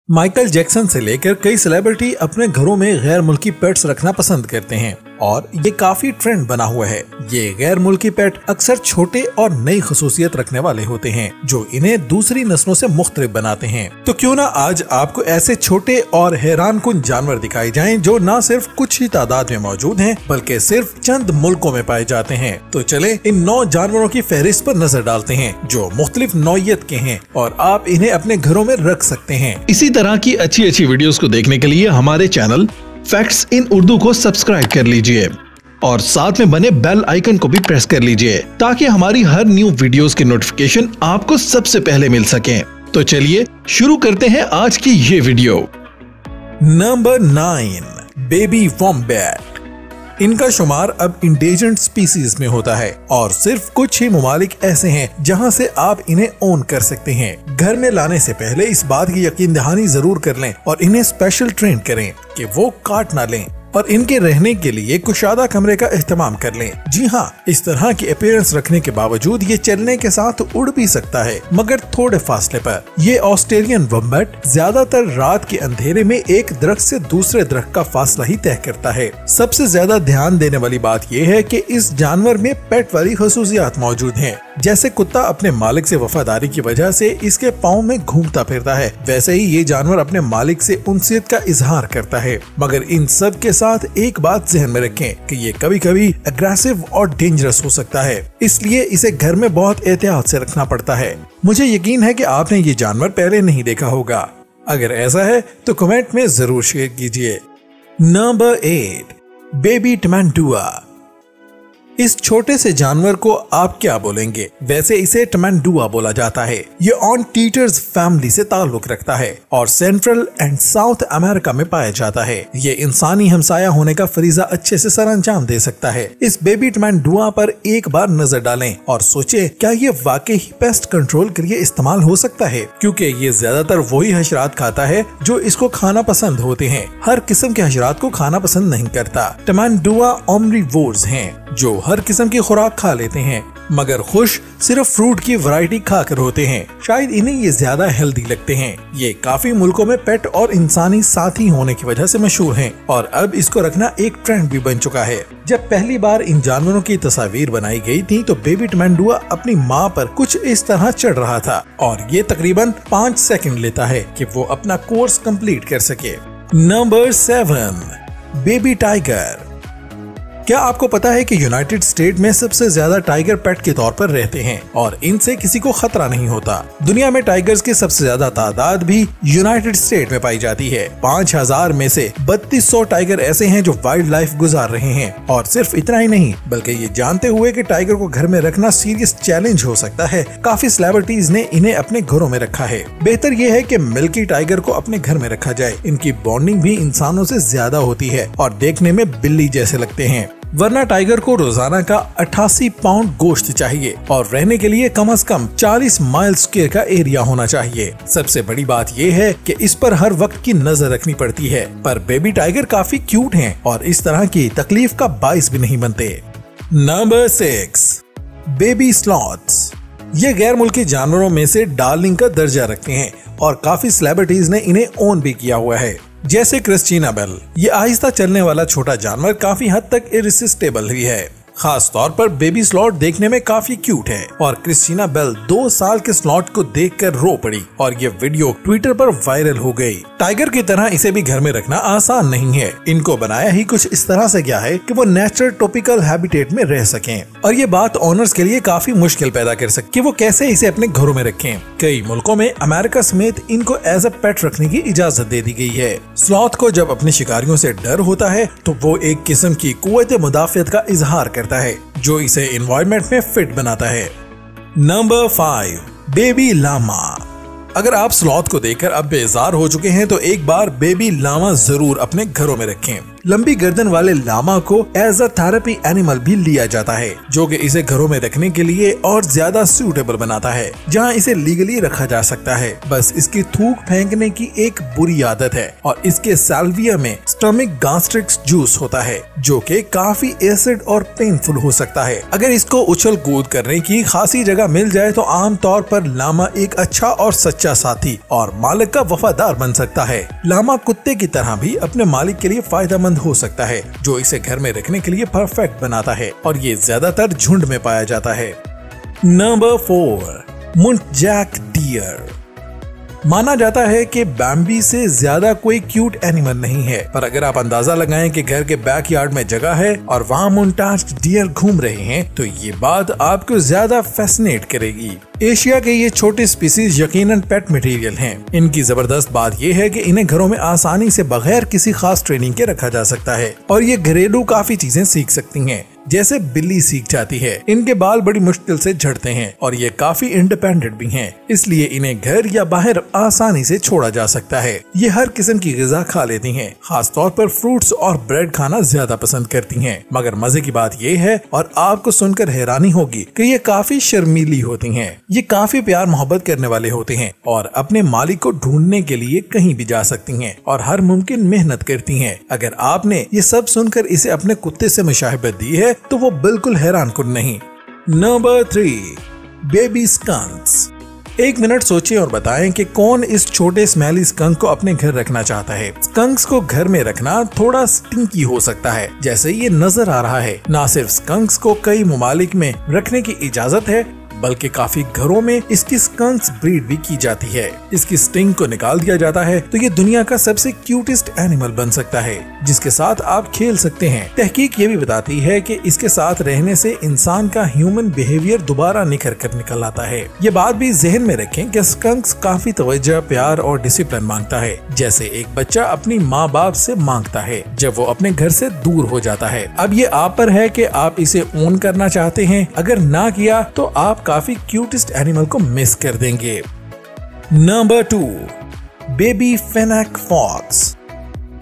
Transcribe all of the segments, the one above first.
Michael Jackson से लेकर कई सेलिब्रिटी अपने घरों में गैर मुल्की पेट्स रखना पसंद करते हैं और ये काफी ट्रेंड बना हुआ है। ये गैर मुल्की पेट अक्सर छोटे और नई खसूसियत रखने वाले होते हैं जो इन्हें दूसरी नस्लों से मुख्तलिफ बनाते हैं। तो क्यों ना आज आपको ऐसे छोटे और हैरानकुन जानवर दिखाए जाएं जो न सिर्फ कुछ ही तादाद में मौजूद हैं बल्कि सिर्फ चंद मुल्कों में पाए जाते हैं। तो चले इन 9 जानवरों की फहरिस्त पर नजर डालते हैं जो मुख्तलिफ नौइयत के हैं और आप इन्हें अपने घरों में रख सकते हैं। इसी तरह की अच्छी वीडियोस को देखने के लिए हमारे चैनल फैक्ट्स इन उर्दू को सब्सक्राइब कर लीजिए और साथ में बने बेल आइकन को भी प्रेस कर लीजिए ताकि हमारी हर न्यू वीडियोस की नोटिफिकेशन आपको सबसे पहले मिल सके। तो चलिए शुरू करते हैं आज की ये वीडियो। Number 9, baby wombat. इनका शुमार अब इंडेंजर्ड स्पीसीज में होता है और सिर्फ कुछ ही ममालिक ऐसे हैं जहां से आप इन्हें ओन कर सकते हैं। घर में लाने से पहले इस बात की यकीन दहानी जरूर कर लें और इन्हें स्पेशल ट्रेन करें कि वो काट ना लें और इनके रहने के लिए कुशादा कमरे का इस्तेमाल कर लें। जी हाँ, इस तरह की अपीयरेंस रखने के बावजूद ये चलने के साथ उड़ भी सकता है मगर थोड़े फासले पर। ये ऑस्ट्रेलियन वॉम्बैट ज्यादातर रात के अंधेरे में एक दरख्त से दूसरे दरख्त का फासला ही तय करता है। सबसे ज्यादा ध्यान देने वाली बात यह है कि इस जानवर में पेट वाली खसूसियात मौजूद हैं। जैसे कुत्ता अपने मालिक से वफादारी की वजह से इसके पाँव में घूमता फिरता है, वैसे ही ये जानवर अपने मालिक से उनसियत का इजहार करता है। मगर इन सब के साथ एक बात ज़हन में रखें कि ये कभी कभी अग्रेसिव और डेंजरस हो सकता है, इसलिए इसे घर में बहुत एहतियात से रखना पड़ता है। मुझे यकीन है कि आपने ये जानवर पहले नहीं देखा होगा। अगर ऐसा है तो कमेंट में जरूर शेयर कीजिए। Number 8, baby tamandua. इस छोटे से जानवर को आप क्या बोलेंगे? वैसे इसे टमैंटुआ बोला जाता है। ये ऑनटीटर्स फैमिली से ताल्लुक रखता है और सेंट्रल एंड साउथ अमेरिका में पाया जाता है। ये इंसानी हमसाया होने का फरीजा अच्छे से सरअंजाम दे सकता है। इस बेबी टमैंटुआ पर एक बार नजर डालें और सोचें क्या ये वाकई ही पेस्ट कंट्रोल के लिए इस्तेमाल हो सकता है, क्योंकि ये ज्यादातर वही हशरात खाता है जो इसको खाना पसंद होते हैं। हर किस्म के हशरात को खाना पसंद नहीं करता। टमैंटुआ ओमनिवोर्स हैं जो हर किस्म की खुराक खा लेते हैं मगर खुश सिर्फ फ्रूट की वैरायटी खाकर होते हैं। शायद इन्हें ये ज्यादा हेल्दी लगते हैं। ये काफी मुल्कों में पेट और इंसानी साथी होने की वजह से मशहूर हैं और अब इसको रखना एक ट्रेंड भी बन चुका है। जब पहली बार इन जानवरों की तस्वीर बनाई गई थी तो बेबी टमैंटुआ अपनी माँ पर कुछ इस तरह चढ़ रहा था और ये तकरीबन 5 सेकंड लेता है कि वो अपना कोर्स कंप्लीट कर सके। Number 7, baby tiger. क्या आपको पता है कि यूनाइटेड स्टेट में सबसे ज्यादा टाइगर पेट के तौर पर रहते हैं और इनसे किसी को खतरा नहीं होता। दुनिया में टाइगर्स की सबसे ज्यादा तादाद भी यूनाइटेड स्टेट में पाई जाती है। 5000 में से 3200 टाइगर ऐसे हैं जो वाइल्ड लाइफ गुजार रहे हैं। और सिर्फ इतना ही नहीं बल्कि ये जानते हुए कि टाइगर को घर में रखना सीरियस चैलेंज हो सकता है, काफी सेलिब्रिटीज ने इन्हें अपने घरों में रखा है। बेहतर ये है कि मिल्की टाइगर को अपने घर में रखा जाए। इनकी बॉन्डिंग भी इंसानों से ज्यादा होती है और देखने में बिल्ली जैसे लगते हैं। वरना टाइगर को रोजाना का 88 पाउंड गोश्त चाहिए और रहने के लिए कम से कम 40 माइल स्क्वायर का एरिया होना चाहिए। सबसे बड़ी बात यह है कि इस पर हर वक्त की नजर रखनी पड़ती है। पर बेबी टाइगर काफी क्यूट हैं और इस तरह की तकलीफ का बाइस भी नहीं बनते। Number 6, baby sloths. ये गैर मुल्की जानवरों में से डार्लिंग का दर्जा रखते हैं और काफी सेलिब्रिटीज ने इन्हें ओन भी किया हुआ है, जैसे क्रिस्टीना बेल। ये आहिस्ता चलने वाला छोटा जानवर काफी हद तक इरिसिस्टेबल ही है। खास तौर पर बेबी स्लॉथ देखने में काफी क्यूट है और क्रिस्टीना बेल 2 साल के स्लॉथ को देखकर रो पड़ी और ये वीडियो ट्विटर पर वायरल हो गई। टाइगर की तरह इसे भी घर में रखना आसान नहीं है। इनको बनाया ही कुछ इस तरह से गया है कि वो नेचुरल ट्रॉपिकल हैबिटेट में रह सकें और ये बात ओनर्स के लिए काफी मुश्किल पैदा कर सकती कि वो कैसे इसे अपने घरों में रखें। कई मुल्कों में अमेरिका समेत इनको एज अ पेट रखने की इजाजत दे दी गई है। स्लॉथ को जब अपने शिकारियों से डर होता है तो वो एक किस्म की कुव्वत मुदाफियत का इजहार करता है जो इसे एनवायरनमेंट में फिट बनाता है। Number 5, baby llama. अगर आप स्लॉथ को देखकर अब बेजार हो चुके हैं तो एक बार बेबी लामा जरूर अपने घरों में रखें। लंबी गर्दन वाले लामा को एज अ थेरेपी एनिमल भी लिया जाता है, जो कि इसे घरों में रखने के लिए और ज्यादा सूटेबल बनाता है, जहां इसे लीगली रखा जा सकता है। बस इसकी थूक फेंकने की एक बुरी आदत है और इसके साल्विया में स्टमक गैस्ट्रिक्स जूस होता है, जो कि काफी एसिड और पेनफुल हो सकता है। अगर इसको उछल कूद करने की खासी जगह मिल जाए तो आमतौर पर लामा एक अच्छा और सच्चा साथी और मालिक का वफादार बन सकता है। लामा कुत्ते की तरह भी अपने मालिक के लिए फायदेमंद हो सकता है, जो इसे घर में रखने के लिए परफेक्ट बनाता है और ये ज्यादातर झुंड में पाया जाता है। Number 4, muntjac deer. माना जाता है कि बैम्बी से ज्यादा कोई क्यूट एनिमल नहीं है, पर अगर आप अंदाजा लगाएं कि घर के बैकयार्ड में जगह है और वहाँ मुंटाज डियर घूम रहे हैं, तो ये बात आपको ज्यादा फैसिनेट करेगी। एशिया के ये छोटे स्पीसीज यकीनन पेट मटेरियल हैं। इनकी जबरदस्त बात यह है कि इन्हें घरों में आसानी से बगैर किसी खास ट्रेनिंग के रखा जा सकता है और ये घरेलू काफी चीजें सीख सकती हैं, जैसे बिल्ली सीख जाती है। इनके बाल बड़ी मुश्किल से झड़ते हैं और ये काफी इंडिपेंडेंट भी हैं, इसलिए इन्हें घर या बाहर आसानी से छोड़ा जा सकता है। ये हर किस्म की ग़िज़ा खा लेती हैं, खास तौर पर फ्रूट्स और ब्रेड खाना ज्यादा पसंद करती हैं। मगर मजे की बात ये है, और आपको सुनकर हैरानी होगी, कि ये काफी शर्मीली होती हैं। ये काफी प्यार मोहब्बत करने वाले होते हैं और अपने मालिक को ढूंढने के लिए कहीं भी जा सकती हैं और हर मुमकिन मेहनत करती हैं। अगर आपने ये सब सुनकर इसे अपने कुत्ते से मुशाहिबत दी है तो वो बिल्कुल हैरान कुन नहीं। Number 3, baby skunks. एक मिनट सोचिए और बताएं कि कौन इस छोटे स्मेली स्कंक को अपने घर रखना चाहता है। स्कंक्स को घर में रखना थोड़ा स्टिंकी हो सकता है, जैसे ये नजर आ रहा है। ना सिर्फ स्कंक्स को कई ममालिक में रखने की इजाजत है, बल्कि काफी घरों में इसकी स्कंक्स ब्रीड भी की जाती है। इसकी स्टिंग को निकाल दिया जाता है तो ये दुनिया का सबसे क्यूटेस्ट एनिमल बन सकता है, जिसके साथ आप खेल सकते हैं। तहकीक ये भी बताती है कि इसके साथ रहने से इंसान का ह्यूमन बिहेवियर दोबारा निखर कर निकल आता है। ये बात भी जहन में रखें कि स्कंक्स काफी तवज्जो, प्यार और डिसिप्लिन मांगता है, जैसे एक बच्चा अपनी माँ बाप से मांगता है जब वो अपने घर से दूर हो जाता है। अब ये आप पर है कि आप इसे ओन करना चाहते हैं। अगर ना किया तो आप काफी क्यूटेस्ट एनिमल को मिस कर देंगे। Number 2, baby fennec fox.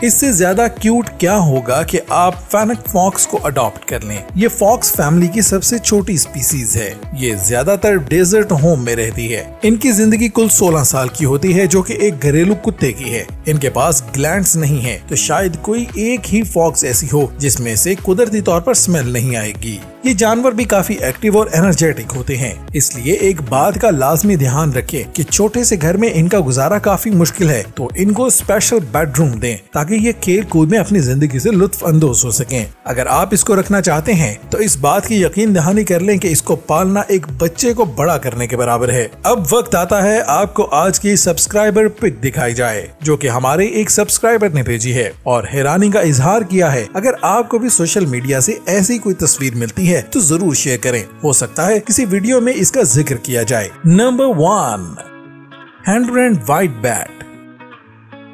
इससे ज्यादा क्यूट क्या होगा कि आप फेनेक फॉक्स को अडॉप्ट कर लें। ये फॉक्स फैमिली की सबसे छोटी स्पीसीज है। ये ज्यादातर डेजर्ट होम में रहती है। इनकी जिंदगी कुल 16 साल की होती है, जो कि एक घरेलू कुत्ते की है। इनके पास ग्लैंड्स नहीं है, तो शायद कोई एक ही फॉक्स ऐसी हो जिसमें से कुदरती तौर पर स्मेल नहीं आएगी। ये जानवर भी काफी एक्टिव और एनर्जेटिक होते हैं, इसलिए एक बात का लाजमी ध्यान रखें कि छोटे से घर में इनका गुजारा काफी मुश्किल है, तो इनको स्पेशल बेडरूम दें ताकि ये खेल कूद में अपनी जिंदगी से लुत्फ अंदोज हो सकें। अगर आप इसको रखना चाहते हैं तो इस बात की यकीन दहानी कर लें कि इसको पालना एक बच्चे को बड़ा करने के बराबर है। अब वक्त आता है आपको आज की सब्सक्राइबर पिक दिखाई जाए, जो कि हमारे एक सब्सक्राइबर ने भेजी है और हैरानी का इजहार किया है। अगर आपको भी सोशल मीडिया से ऐसी कोई तस्वीर मिलती है तो जरूर शेयर करें, हो सकता है किसी वीडियो में इसका जिक्र किया जाए। Number 1, hand white bat.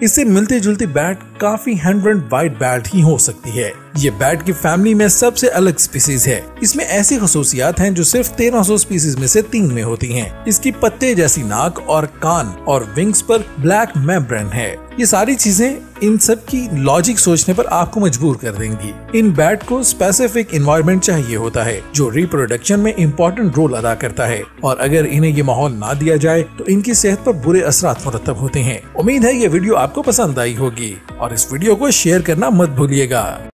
इससे मिलती जुलती बैट काफी हैंड वाइट बैट ही हो सकती है। ये बैट की फैमिली में सबसे अलग स्पीसीज है। इसमें ऐसी खसूसियात हैं जो सिर्फ 1300 स्पीसीज में से 3 में होती हैं। इसकी पत्ते जैसी नाक और कान और विंग्स पर ब्लैक मेम्ब्रेन है। ये सारी चीजें इन सब की लॉजिक सोचने पर आपको मजबूर कर देंगी। इन बैट को स्पेसिफिक एनवायरनमेंट चाहिए होता है जो रिप्रोडक्शन में इम्पोर्टेंट रोल अदा करता है, और अगर इन्हें ये माहौल ना दिया जाए तो इनकी सेहत पर बुरे असरात मुरतब होते हैं। उम्मीद है ये वीडियो आपको पसंद आई होगी और इस वीडियो को शेयर करना मत भूलिएगा।